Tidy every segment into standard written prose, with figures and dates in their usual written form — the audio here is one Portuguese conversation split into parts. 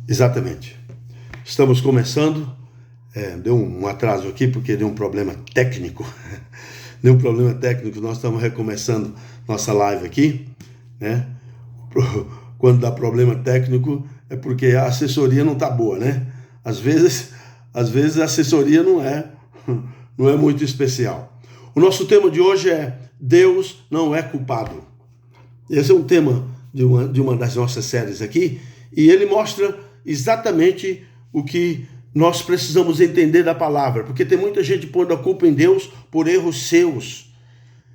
Exatamente. Estamos começando. Deu um atraso aqui porque deu um problema técnico. Deu um problema técnico. Nós estamos recomeçando nossa live aqui, né? Quando dá problema técnico é porque a assessoria não está boa, né? Às vezes a assessoria não é muito especial. O nosso tema de hoje é Deus não é culpado. Esse é um tema de uma das nossas séries aqui, e ele mostra exatamente o que nós precisamos entender da palavra, porque tem muita gente pondo a culpa em Deus por erros seus,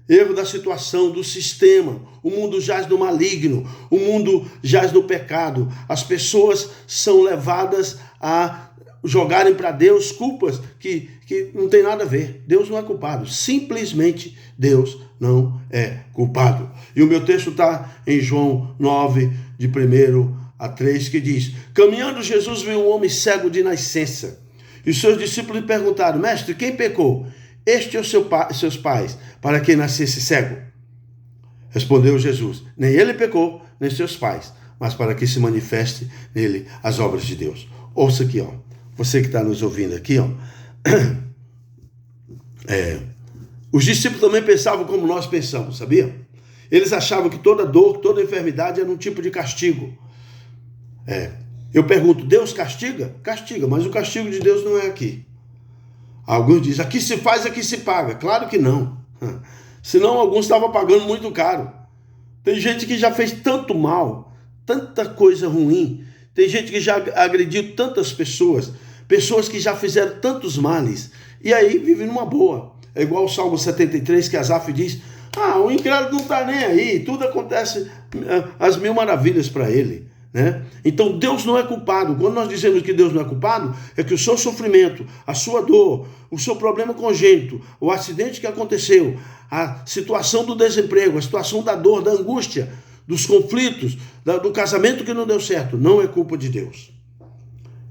erro da situação, do sistema. O mundo jaz no maligno, o mundo jaz no pecado. As pessoas são levadas a jogarem para Deus culpas que não tem nada a ver. Deus não é culpado, simplesmente Deus não é culpado. E o meu texto está em João 9, de 1-3, que diz: caminhando, Jesus viu um homem cego de nascença. E os seus discípulos lhe perguntaram: mestre, quem pecou? Este ou seus pais, para que nascesse cego? Respondeu Jesus: nem ele pecou, nem seus pais, mas para que se manifeste nele as obras de Deus. Ouça aqui, ó. Você que está nos ouvindo aqui, ó. Os discípulos também pensavam como nós pensamos, sabia? Eles achavam que toda dor, toda enfermidade era um tipo de castigo. Eu pergunto, Deus castiga? Castiga, mas o castigo de Deus não é aqui. Alguns dizem, aqui se faz, aqui se paga. Claro que não. Senão alguns estavam pagando muito caro. Tem gente que já fez tanto mal, tanta coisa ruim. Tem gente que já agrediu tantas pessoas que já fizeram tantos males, e aí vive numa boa. É igual o Salmo 73, que Asaf diz, o incrédulo não está nem aí, tudo acontece às mil maravilhas para ele, né? Então Deus não é culpado. Quando nós dizemos que Deus não é culpado, é que o seu sofrimento, a sua dor, o seu problema congênito, o acidente que aconteceu, a situação do desemprego, a situação da dor, da angústia, dos conflitos, do casamento que não deu certo, não é culpa de Deus.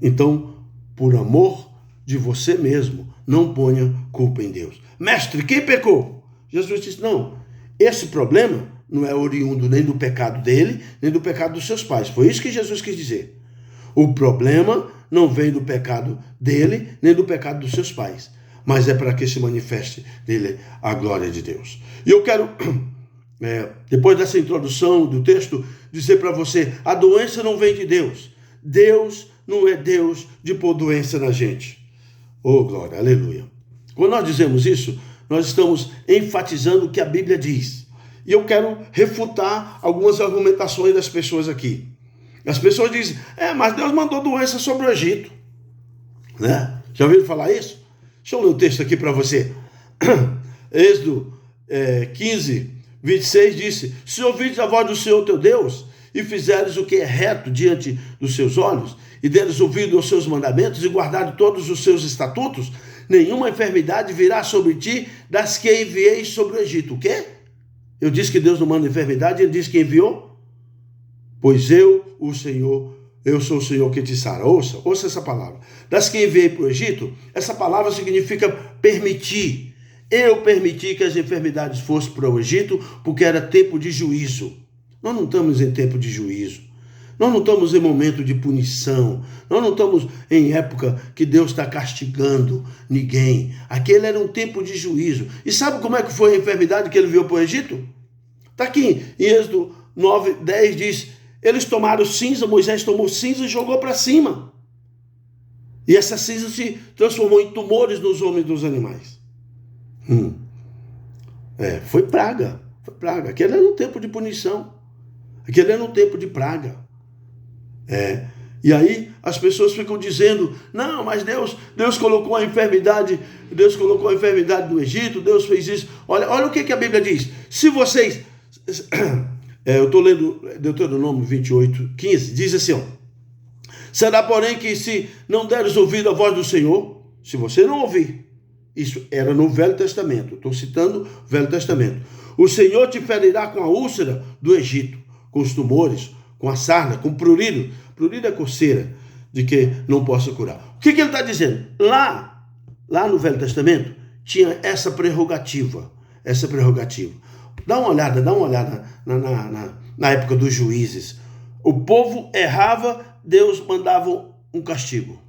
Então, por amor de você mesmo, não ponha culpa em Deus. Mestre, quem pecou? Jesus disse, não, esse problema não é oriundo nem do pecado dele, nem do pecado dos seus pais. Foi isso que Jesus quis dizer. O problema não vem do pecado dele, nem do pecado dos seus pais, mas é para que se manifeste nele a glória de Deus. E eu quero, depois dessa introdução do texto, dizer para você, a doença não vem de Deus. Deus não é Deus de pôr doença na gente. Oh, glória, aleluia. Quando nós dizemos isso, nós estamos enfatizando o que a Bíblia diz. E eu quero refutar algumas argumentações das pessoas aqui. As pessoas dizem, mas Deus mandou doença sobre o Egito. Né? Já ouviram falar isso? Deixa eu ler o texto aqui para você. Êxodo 15, 26 disse, se ouvides a voz do Senhor teu Deus, e fizeres o que é reto diante dos seus olhos, e deres ouvido aos seus mandamentos, e guardares todos os seus estatutos, nenhuma enfermidade virá sobre ti das que enviei sobre o Egito. O quê? Eu disse que Deus não manda enfermidade, ele disse que enviou? Pois eu sou o Senhor que te sara. Ouça essa palavra. Das que enviei para o Egito, essa palavra significa permitir. Eu permiti que as enfermidades fossem para o Egito, porque era tempo de juízo. Nós não estamos em tempo de juízo. Nós não estamos em momento de punição. Nós não estamos em época que Deus está castigando ninguém. Aquele era um tempo de juízo. E sabe como é que foi a enfermidade que ele enviou para o Egito? Está aqui em Êxodo 9, 10 diz, eles tomaram cinza, Moisés tomou cinza e jogou para cima. E essa cinza se transformou em tumores nos homens e dos animais. Foi praga. Aquele era um tempo de punição. Aquele era um tempo de praga. E aí as pessoas ficam dizendo, não, mas Deus colocou a enfermidade no Egito, Deus fez isso. Olha o que a Bíblia diz. Se vocês... eu estou lendo Deuteronômio 28, 15, diz assim, será porém que se não deres ouvido a voz do Senhor, se você não ouvir, isso era no Velho Testamento, estou citando o Velho Testamento, o Senhor te ferirá com a úlcera do Egito, com os tumores, com a sarna, com prurido. Prurido é coceira, de que não possa curar. O que ele está dizendo? Lá no Velho Testamento, tinha essa prerrogativa. Dá uma olhada na época dos juízes. O povo errava Deus mandava um castigo.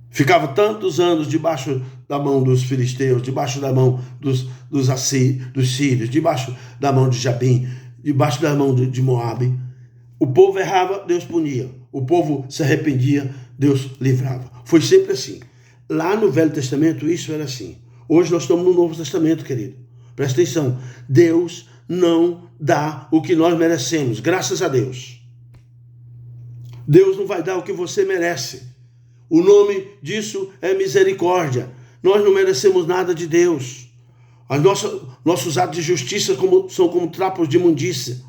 Ficava tantos anos debaixo da mão dos filisteus, debaixo da mão dos sírios, debaixo da mão de Jabim, debaixo da mão de Moabe. O povo errava, Deus punia. O povo se arrependia, Deus livrava. Foi sempre assim. Lá no Velho Testamento isso era assim. Hoje nós estamos no Novo Testamento, querido. Presta atenção. Deus não dá o que nós merecemos, graças a Deus. Deus não vai dar o que você merece. O nome disso é misericórdia. Nós não merecemos nada de Deus. Nossos atos de justiça são como trapos de imundícia.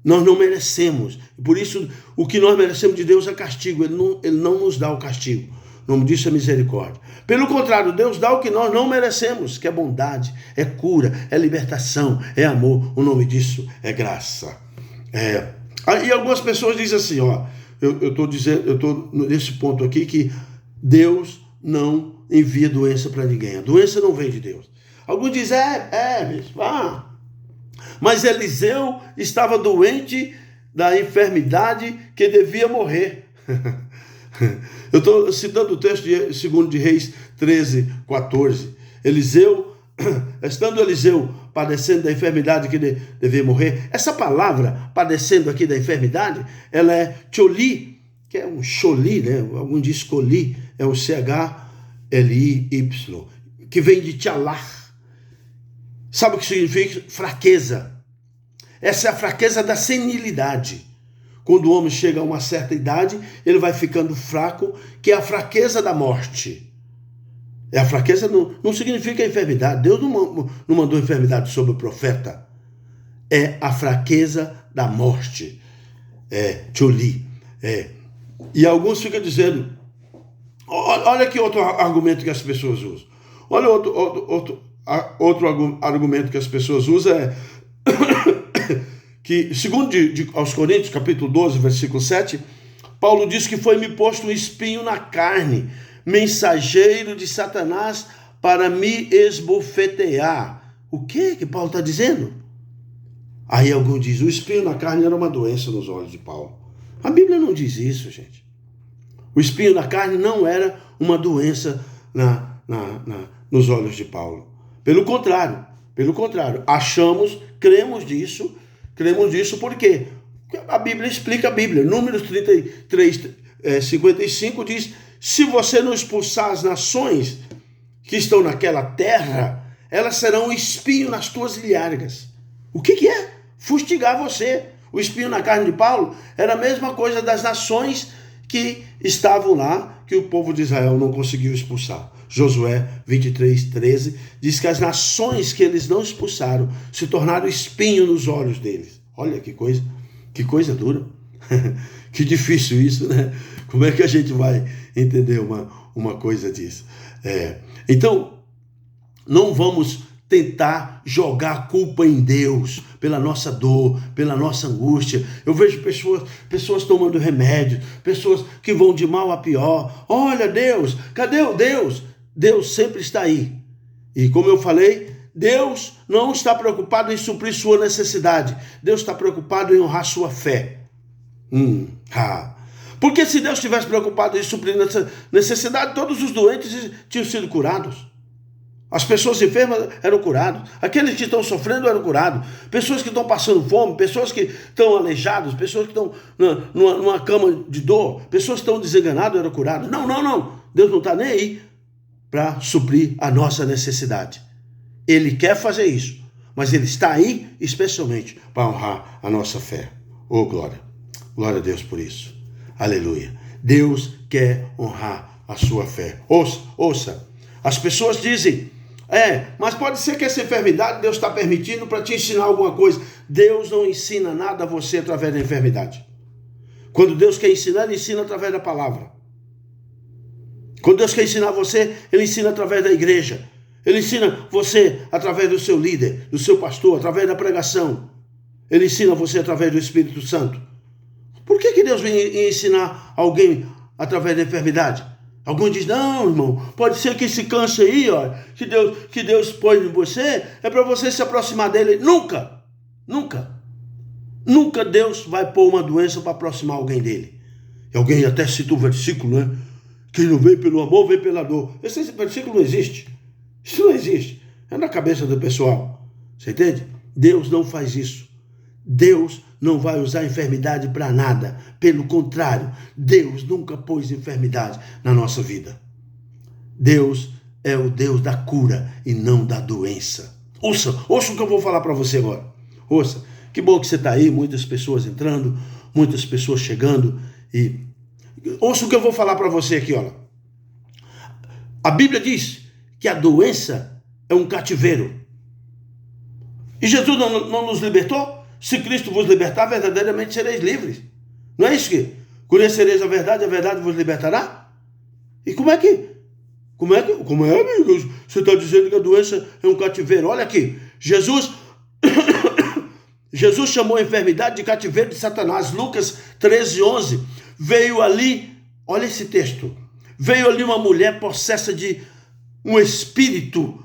Nós não merecemos. Por isso, o que nós merecemos de Deus é castigo. Ele não nos dá o castigo. O nome disso é misericórdia. Pelo contrário, Deus dá o que nós não merecemos, que é bondade, é cura, é libertação, é amor. O nome disso é graça. E algumas pessoas dizem assim, ó, eu estou nesse ponto aqui que Deus não envia doença para ninguém. A doença não vem de Deus. Alguns dizem, mas Eliseu estava doente da enfermidade que devia morrer. Eu estou citando o texto de 2 de Reis 13, 14. Estando Eliseu padecendo da enfermidade que devia morrer. Essa palavra, padecendo aqui da enfermidade, ela é tcholi, que é um choli, né? Algum diz coli, é o CHLI-Y, que vem de tchalar. Sabe o que significa? Fraqueza. Essa é a fraqueza da senilidade. Quando o homem chega a uma certa idade, ele vai ficando fraco, que é a fraqueza da morte. A fraqueza não significa enfermidade. Deus não mandou enfermidade sobre o profeta. É a fraqueza da morte. Tcholi. E alguns ficam dizendo, olha aqui outro argumento que as pessoas usam. Olha outro argumento que as pessoas usam que, segundo aos Coríntios, capítulo 12, versículo 7, Paulo diz que foi-me posto um espinho na carne, mensageiro de Satanás para me esbofetear. O que Paulo está dizendo? Aí alguém diz, o espinho na carne era uma doença nos olhos de Paulo. A Bíblia não diz isso, gente. O espinho na carne não era uma doença nos olhos de Paulo. Pelo contrário, cremos disso por quê? A Bíblia explica a Bíblia. Números 33, 55 diz, se você não expulsar as nações que estão naquela terra, elas serão um espinho nas tuas ilhargas. O que é? Fustigar você. O espinho na carne de Paulo era a mesma coisa das nações que estavam lá, que o povo de Israel não conseguiu expulsar. Josué 23, 13 diz que as nações que eles não expulsaram se tornaram espinho nos olhos deles. Olha que coisa dura. Que difícil isso, né? Como é que a gente vai entender uma coisa disso? Então, não vamos tentar jogar a culpa em Deus pela nossa dor, pela nossa angústia. Eu vejo pessoas tomando remédio, pessoas que vão de mal a pior. Olha, Deus, cadê o Deus? Deus sempre está aí. E como eu falei, Deus não está preocupado em suprir sua necessidade. Deus está preocupado em honrar sua fé. Porque se Deus estivesse preocupado em suprir essa necessidade, todos os doentes tinham sido curados. As pessoas enfermas eram curadas. Aqueles que estão sofrendo eram curados. Pessoas que estão passando fome, pessoas que estão aleijadas, pessoas que estão numa cama de dor, pessoas que estão desenganadas eram curadas. Não. Deus não está nem aí para suprir a nossa necessidade. Ele quer fazer isso, mas Ele está aí especialmente para honrar a nossa fé. Oh, glória! Glória a Deus por isso. Aleluia. Deus quer honrar a sua fé. Ouça. As pessoas dizem, mas pode ser que essa enfermidade Deus está permitindo para te ensinar alguma coisa. Deus não ensina nada a você através da enfermidade. Quando Deus quer ensinar, Ele ensina através da palavra. Quando Deus quer ensinar você, Ele ensina através da igreja. Ele ensina você através do seu líder, do seu pastor, através da pregação. Ele ensina você através do Espírito Santo. Por que Deus vem ensinar alguém através da enfermidade? Alguém diz, não, irmão, pode ser que esse câncer aí, ó, que Deus põe em você, é para você se aproximar dele. Nunca Deus vai pôr uma doença para aproximar alguém dele. E alguém até cita o versículo, né? Quem não vem pelo amor, vem pela dor. Esse versículo não existe. Isso não existe. É na cabeça do pessoal. Você entende? Deus não faz isso. Deus não vai usar enfermidade para nada. Pelo contrário, Deus nunca pôs enfermidade na nossa vida. Deus é o Deus da cura e não da doença. Ouça o que eu vou falar para você agora. Ouça, que bom que você está aí, muitas pessoas entrando, muitas pessoas chegando. E ouça o que eu vou falar para você aqui, olha. A Bíblia diz que a doença é um cativeiro. E Jesus não nos libertou? Se Cristo vos libertar, verdadeiramente sereis livres. Não é isso que? Conhecereis a verdade vos libertará? E como é, amigos? Você está dizendo que a doença é um cativeiro. Olha aqui, Jesus chamou a enfermidade de cativeiro de Satanás. Lucas 13:11. Veio ali, olha esse texto, veio ali uma mulher possessa de um espírito.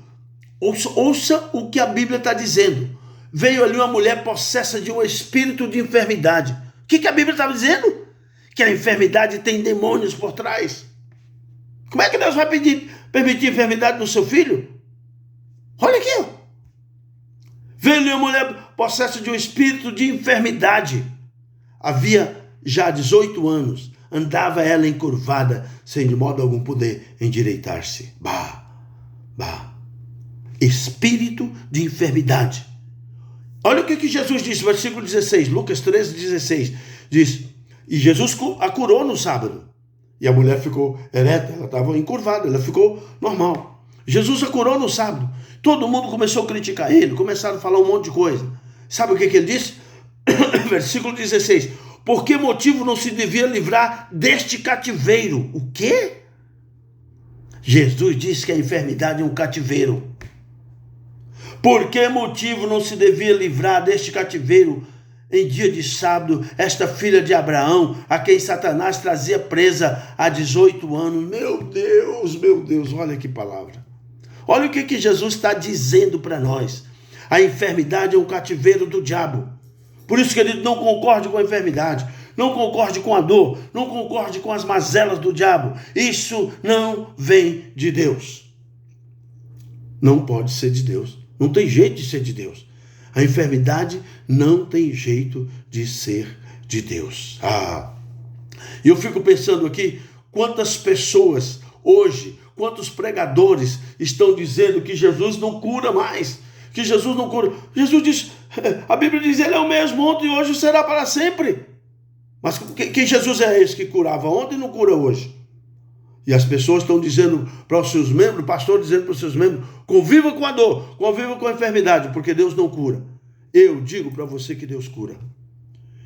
Ouça o que a Bíblia está dizendo. Veio ali uma mulher possessa de um espírito de enfermidade. O que a Bíblia estava dizendo? Que a enfermidade tem demônios por trás. Como é que Deus vai permitir enfermidade no seu filho? Olha aqui, ó. Veio ali uma mulher possessa de um espírito de enfermidade. Havia já 18 anos. Andava ela encurvada, sem de modo algum poder endireitar-se. Espírito de enfermidade. Olha o que Jesus disse, versículo 16, Lucas 13:16. Diz, e Jesus a curou no sábado. E a mulher ficou ereta, ela estava encurvada, ela ficou normal. Jesus a curou no sábado. Todo mundo começou a criticar ele, começaram a falar um monte de coisa. Sabe o que ele disse? Versículo 16. Por que motivo não se devia livrar deste cativeiro? O quê? Jesus disse que a enfermidade é um cativeiro. Por que motivo não se devia livrar deste cativeiro em dia de sábado, esta filha de Abraão, a quem Satanás trazia presa há 18 anos? Meu Deus, olha que palavra. Olha o que Jesus está dizendo para nós. A enfermidade é um cativeiro do diabo. Por isso, querido, não concorde com a enfermidade, não concorde com a dor, não concorde com as mazelas do diabo. Isso não vem de Deus. Não pode ser de Deus. Não tem jeito de ser de Deus. A enfermidade não tem jeito de ser de Deus. E eu fico pensando aqui, quantas pessoas hoje, quantos pregadores estão dizendo que Jesus não cura mais, que Jesus não cura. Jesus diz, a Bíblia diz, ele é o mesmo ontem e hoje será para sempre. Mas que Jesus é esse que curava ontem e não cura hoje? E as pessoas estão dizendo para os seus membros, o pastor dizendo para os seus membros, conviva com a dor, conviva com a enfermidade, porque Deus não cura. Eu digo para você que Deus cura.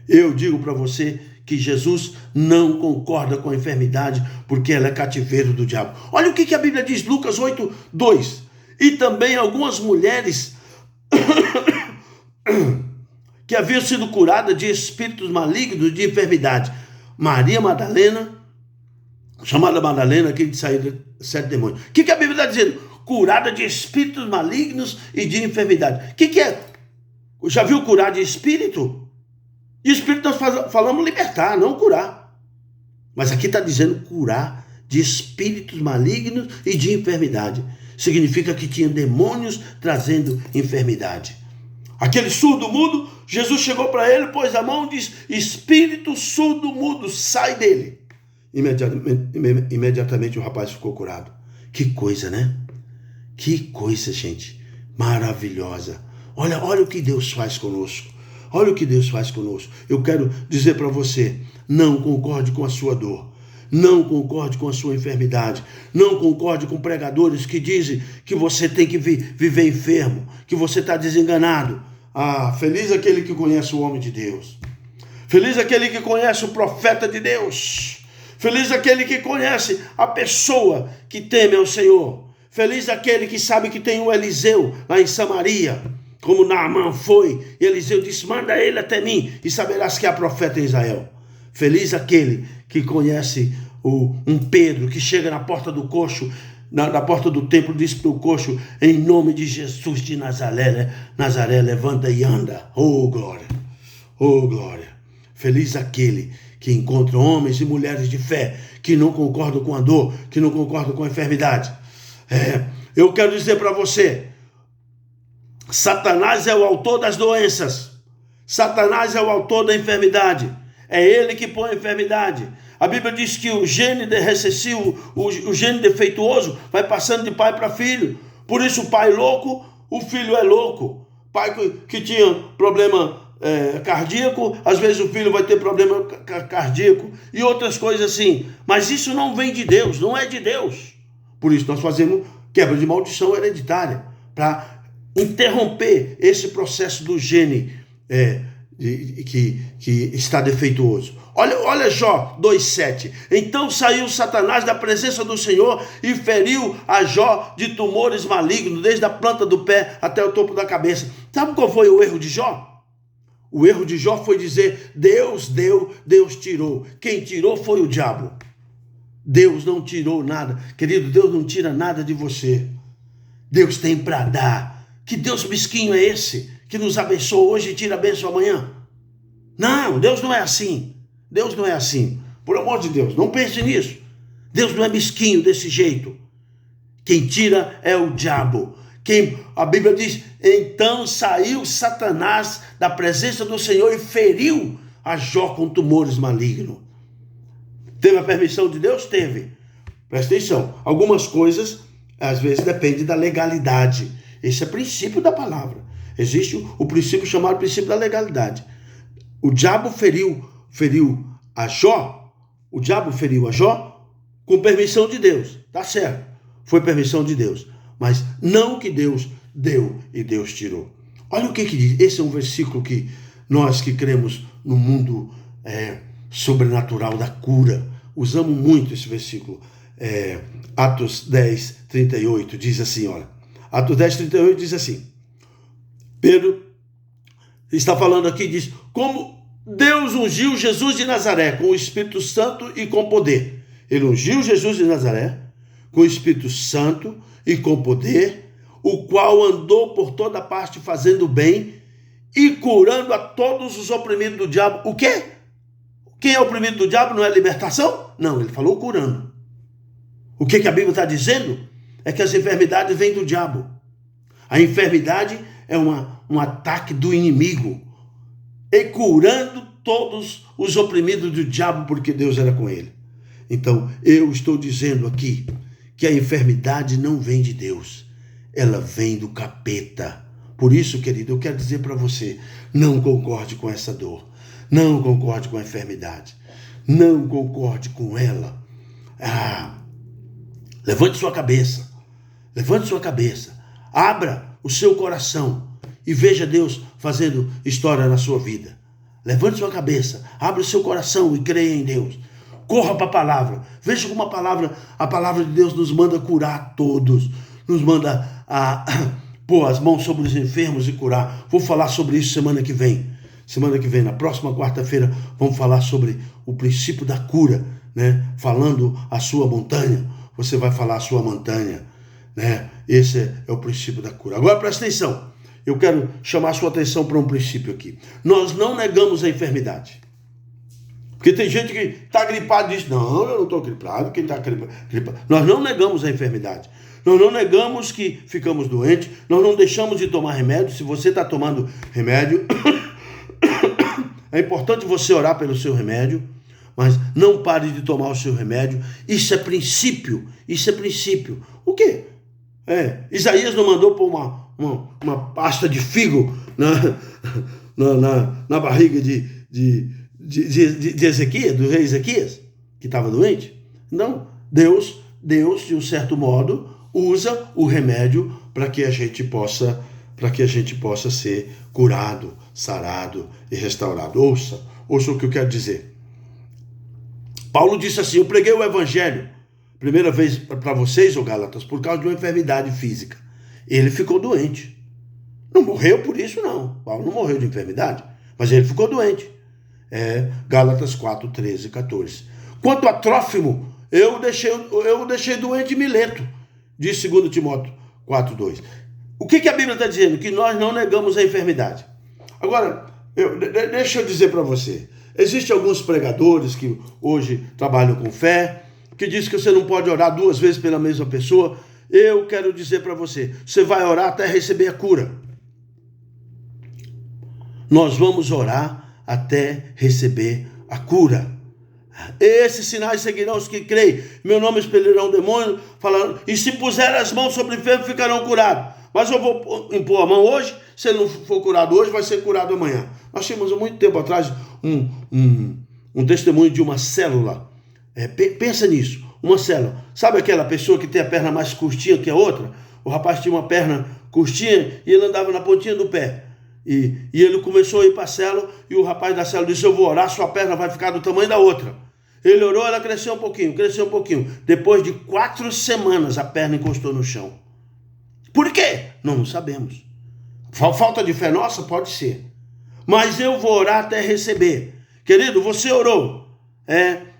Eu digo para você que Jesus não concorda com a enfermidade, porque ela é cativeiro do diabo. Olha o que a Bíblia diz, Lucas 8:2. E também algumas mulheres que haviam sido curadas de espíritos malignos de enfermidade. Maria Madalena, chamada Madalena, que de sair de 7 demônios. O que a Bíblia está dizendo? Curada de espíritos malignos e de enfermidade. O que é? Já viu curar de espírito? De espírito nós falamos libertar, não curar. Mas aqui está dizendo curar de espíritos malignos e de enfermidade. Significa que tinha demônios trazendo enfermidade. Aquele surdo-mudo, Jesus chegou para ele, pôs a mão e disse, espírito surdo-mudo, sai dele. Imediatamente o rapaz ficou curado. Que coisa, né? Que coisa, gente. Maravilhosa. Olha o que Deus faz conosco. Olha o que Deus faz conosco. Eu quero dizer para você, não concorde com a sua dor. Não concorde com a sua enfermidade. Não concorde com pregadores que dizem que você tem que viver enfermo, que você está desenganado. Feliz aquele que conhece o homem de Deus. Feliz aquele que conhece o profeta de Deus. Feliz aquele que conhece a pessoa que teme ao Senhor. Feliz aquele que sabe que tem um Eliseu lá em Samaria, como Naamã foi. E Eliseu disse, manda ele até mim e saberás que há profeta em Israel. Feliz aquele que conhece um Pedro, que chega na porta do coxo, na porta do templo, diz para o coxo, em nome de Jesus de Nazaré, levanta e anda. Oh glória, oh glória. Feliz aquele que encontram homens e mulheres de fé que não concordam com a dor, que não concordam com a enfermidade. Eu quero dizer para você, Satanás é o autor das doenças. Satanás é o autor da enfermidade. É ele que põe a enfermidade. A Bíblia diz que o gene recessivo, o gene defeituoso, vai passando de pai para filho. Por isso o pai louco, o filho é louco. Pai que tinha problema cardíaco, às vezes o filho vai ter problema cardíaco e outras coisas assim. Mas isso não vem de Deus, não é de Deus. Por isso nós fazemos quebra de maldição hereditária, para interromper esse processo do gene que está defeituoso. Olha Jó 2,7. Então saiu Satanás da presença do Senhor e feriu a Jó de tumores malignos, desde a planta do pé até o topo da cabeça. Sabe qual foi o erro de Jó? O erro de Jó foi dizer: Deus deu, Deus tirou. Quem tirou foi o diabo. Deus não tirou nada. Querido, Deus não tira nada de você. Deus tem para dar. Que Deus mesquinho é esse que nos abençoa hoje e tira a bênção amanhã? Não, Deus não é assim. Deus não é assim. Por amor de Deus, não pense nisso. Deus não é mesquinho desse jeito. Quem tira é o diabo. A Bíblia diz: então saiu Satanás da presença do Senhor e feriu a Jó com tumores malignos. Teve a permissão de Deus? Teve. Presta atenção. Algumas coisas, às vezes, dependem da legalidade. Esse é o princípio da palavra. Existe o princípio chamado princípio da legalidade. O diabo feriu a Jó. O diabo feriu a Jó com permissão de Deus. Tá certo. Foi permissão de Deus. Mas não que Deus deu e Deus tirou. Olha o que diz. Esse é um versículo que nós que cremos no mundo sobrenatural da cura, usamos muito esse versículo. Atos 10, 38 diz assim, olha. Atos 10, 38 diz assim. Pedro está falando aqui, diz: como Deus ungiu Jesus de Nazaré com o Espírito Santo e com poder. Ele ungiu Jesus de Nazaré com o Espírito Santo e com poder, o qual andou por toda parte fazendo bem e curando a todos os oprimidos do diabo. O quê? Quem é oprimido do diabo não é libertação? Não, ele falou curando. O que a Bíblia está dizendo? É que as enfermidades vêm do diabo. A enfermidade é um ataque do inimigo. E curando todos os oprimidos do diabo, porque Deus era com ele. Então, eu estou dizendo aqui que a enfermidade não vem de Deus. Ela vem do capeta. Por isso, querido, eu quero dizer para você, não concorde com essa dor. Não concorde com a enfermidade. Não concorde com ela. Levante sua cabeça. Levante sua cabeça. Abra o seu coração e veja Deus fazendo história na sua vida. Levante sua cabeça. Abra o seu coração e creia em Deus. Corra para a palavra. Veja como a palavra de Deus nos manda curar todos. Nos manda pôr as mãos sobre os enfermos e curar. Vou falar sobre isso semana que vem. Semana que vem, na próxima quarta-feira, vamos falar sobre o princípio da cura, né? Falando a sua montanha, você vai falar a sua montanha, né? Esse é o princípio da cura. Agora presta atenção, eu quero chamar a sua atenção para um princípio aqui. Nós não negamos a enfermidade. Porque tem gente que está gripado e diz: não, eu não estou gripado, quem está gripado. Nós não negamos a enfermidade. Nós não negamos que ficamos doentes, nós não deixamos de tomar remédio. Se você está tomando remédio, é importante você orar pelo seu remédio, mas não pare de tomar o seu remédio. Isso é princípio, isso é princípio. O quê? Isaías não mandou pôr uma pasta de figo na barriga de Ezequias, do rei Ezequias, que estava doente? Não, Deus, de um certo modo, usa o remédio para que a gente possa ser curado, sarado e restaurado. Ouça o que eu quero dizer. Paulo disse assim: eu preguei o evangelho, primeira vez para vocês, ô Gálatas, por causa de uma enfermidade física. Ele ficou doente. Não morreu por isso, não. Paulo não morreu de enfermidade, mas ele ficou doente. Gálatas 4, 13 e 14. Quanto a Trófimo, eu deixei doente Mileto, diz 2 Timóteo 4, 2. O que a Bíblia está dizendo? Que nós não negamos a enfermidade. Agora, deixa eu dizer para você, Existem alguns pregadores que hoje trabalham com fé, que dizem que você não pode orar 2 vezes pela mesma pessoa. Eu quero dizer para você, você vai orar até receber a cura. Nós vamos orar até receber a cura. Esses sinais seguirão os que creem. Meu nome expelirão demônio, falando, e se puser as mãos sobre o enfermo, ficarão curados. Mas eu vou impor a mão hoje, se ele não for curado hoje, vai ser curado amanhã. Nós tínhamos há muito tempo atrás um testemunho de uma célula. Pensa nisso, uma célula. Sabe aquela pessoa que tem a perna mais curtinha que a outra? O rapaz tinha uma perna curtinha e ele andava na pontinha do pé. E ele começou a ir para a célula e o rapaz da célula disse, eu vou orar, sua perna vai ficar do tamanho da outra. Ele orou, ela cresceu um pouquinho. Depois de 4 semanas a perna encostou no chão. Por quê? Não sabemos. Falta de fé nossa? Pode ser. Mas eu vou orar até receber. Querido, você orou.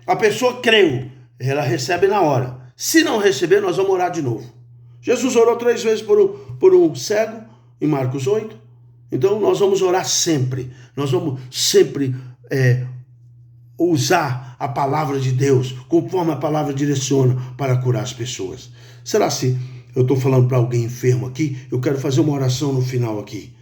A pessoa creu. Ela recebe na hora. Se não receber, nós vamos orar de novo. Jesus orou 3 vezes por um cego, em Marcos 8. Então nós vamos orar sempre. Nós vamos sempre usar a palavra de Deus, conforme a palavra direciona, para curar as pessoas. Será se eu estou falando para alguém enfermo aqui? Eu quero fazer uma oração no final aqui,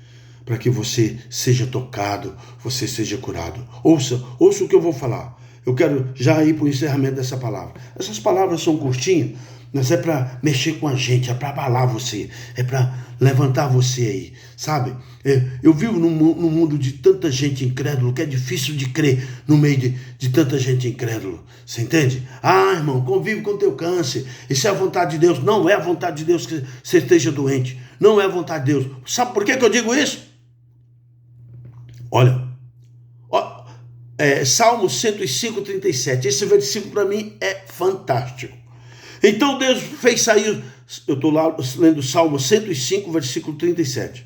para que você seja tocado, você seja curado. Ouça o que eu vou falar. Eu quero já ir para o encerramento dessa palavra. Essas palavras são curtinhas, mas é para mexer com a gente, é para abalar você, é para levantar você aí, sabe? Eu vivo num mundo de tanta gente incrédula, que é difícil de crer no meio de tanta gente incrédula, você entende? Irmão, convive com o teu câncer, isso é a vontade de Deus. Não é a vontade de Deus que você esteja doente, não é a vontade de Deus. Sabe por que eu digo isso? Olha, Salmo 105, 37, esse versículo para mim é fantástico. Então Deus fez sair, eu estou lá lendo Salmo 105, versículo 37.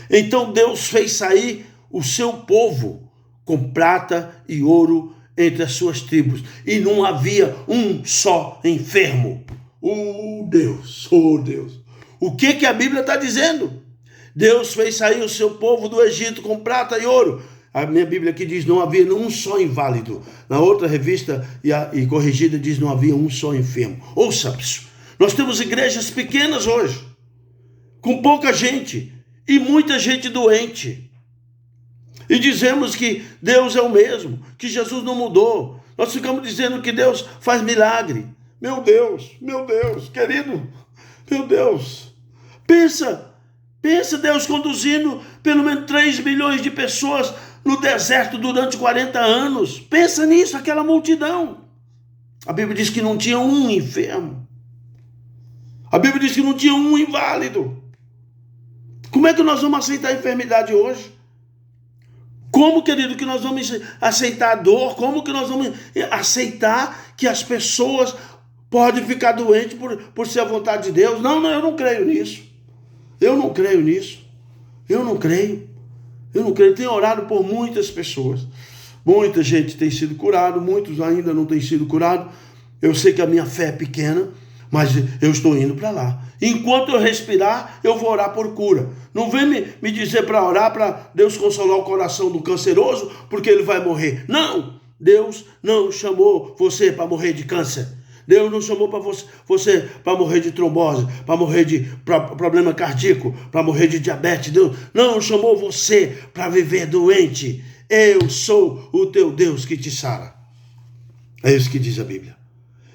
Então Deus fez sair o seu povo com prata e ouro entre as suas tribos, e não havia um só enfermo. Deus. O que a Bíblia está dizendo? Deus fez sair o seu povo do Egito com prata e ouro. A minha Bíblia aqui diz, não havia um só inválido. Na outra revista e corrigida diz, não havia um só enfermo. Ouça, nós temos igrejas pequenas hoje, com pouca gente e muita gente doente. E dizemos que Deus é o mesmo, que Jesus não mudou. Nós ficamos dizendo que Deus faz milagre. Meu Deus, querido, meu Deus. Pensa Deus conduzindo pelo menos 3 milhões de pessoas no deserto durante 40 anos. Pensa nisso, aquela multidão. A Bíblia diz que não tinha um enfermo. A Bíblia diz que não tinha um inválido. Como é que nós vamos aceitar a enfermidade hoje? Como, querido, que nós vamos aceitar a dor? Como que nós vamos aceitar que as pessoas podem ficar doentes por ser a vontade de Deus? Não, eu não creio nisso. Eu não creio. Tenho orado por muitas pessoas. Muita gente tem sido curado, muitos ainda não têm sido curados. Eu sei que a minha fé é pequena, mas eu estou indo para lá. Enquanto eu respirar, eu vou orar por cura. Não vem me dizer para orar para Deus consolar o coração do canceroso, porque ele vai morrer. Não! Deus não chamou você para morrer de câncer. Deus não chamou para você para morrer de trombose, para morrer de problema cardíaco, para morrer de diabetes. Deus não chamou você para viver doente. Eu sou o teu Deus que te sara. É isso que diz a Bíblia.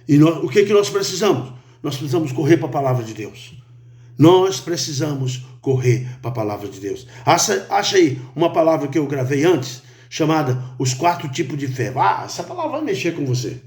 E o que nós precisamos? Nós precisamos correr para a palavra de Deus. Nós precisamos correr para a palavra de Deus. Acha aí uma palavra que eu gravei antes, chamada Os 4 Tipos de Fé. Essa palavra vai mexer com você.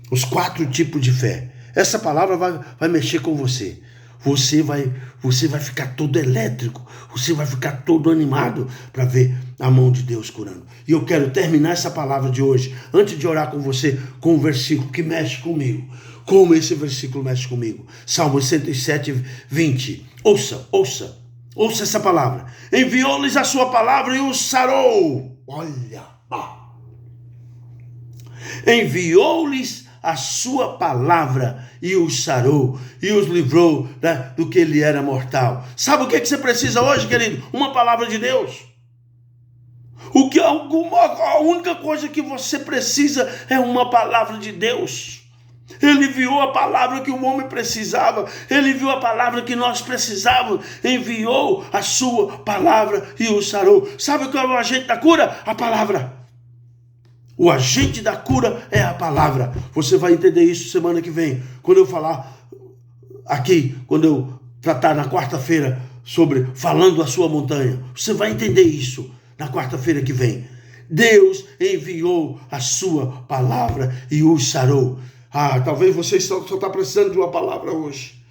Os 4 tipos de fé. Essa palavra vai mexer com você. Você vai ficar todo elétrico. Você vai ficar todo animado para ver a mão de Deus curando. E eu quero terminar essa palavra de hoje, antes de orar com você, com um versículo que mexe comigo. Como esse versículo mexe comigo. Salmo 107, 20. Ouça essa palavra. Enviou-lhes a sua palavra e os sarou. Olha. Enviou-lhes a sua palavra e os sarou e os livrou do que ele era mortal. Sabe o que você precisa hoje, querido? Uma palavra de Deus. A única coisa que você precisa é uma palavra de Deus. Ele enviou a palavra que o homem precisava. Ele enviou a palavra que nós precisávamos. Enviou a sua palavra e o sarou. Sabe qual é o agente da cura? A palavra. O agente da cura é a palavra. Você vai entender isso semana que vem. Quando eu falar aqui, quando eu tratar na quarta-feira sobre falando a sua montanha. Você vai entender isso na quarta-feira que vem. Deus enviou a sua palavra e os sarou. Talvez você só está precisando de uma palavra hoje.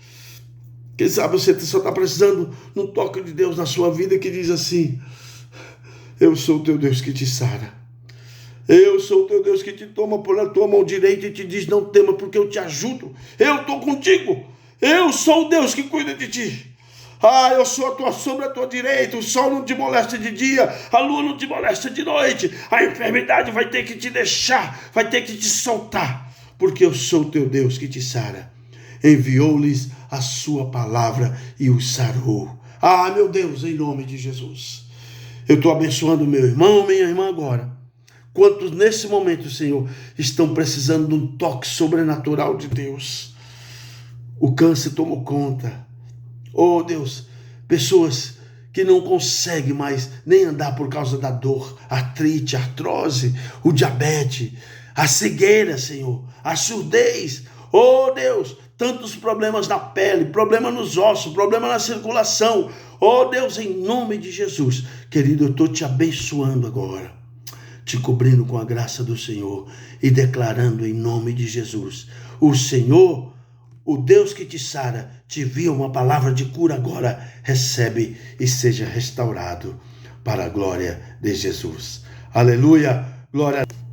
Quem sabe você só está precisando de um toque de Deus na sua vida que diz assim: eu sou o teu Deus que te sara. Eu sou o teu Deus que te toma pela tua mão direita e te diz: não tema, porque eu te ajudo. Eu estou contigo. Eu sou o Deus que cuida de ti. Eu sou a tua sombra à tua direita. O sol não te molesta de dia, a lua não te molesta de noite. A enfermidade vai ter que te deixar, vai ter que te soltar, porque eu sou o teu Deus que te sara. Enviou-lhes a sua palavra e os sarou. Meu Deus, em nome de Jesus. Eu estou abençoando meu irmão, minha irmã agora. Quantos nesse momento, Senhor, estão precisando de um toque sobrenatural de Deus? O câncer tomou conta. Oh, Deus, pessoas que não conseguem mais nem andar por causa da dor, artrite, artrose, o diabetes, a cegueira, Senhor, a surdez. Oh, Deus, tantos problemas na pele, problema nos ossos, problema na circulação. Oh, Deus, em nome de Jesus, querido, eu estou te abençoando agora, te cobrindo com a graça do Senhor e declarando em nome de Jesus: o Senhor, o Deus que te sara, te envia uma palavra de cura agora. Recebe e seja restaurado para a glória de Jesus. Aleluia, glória a Deus.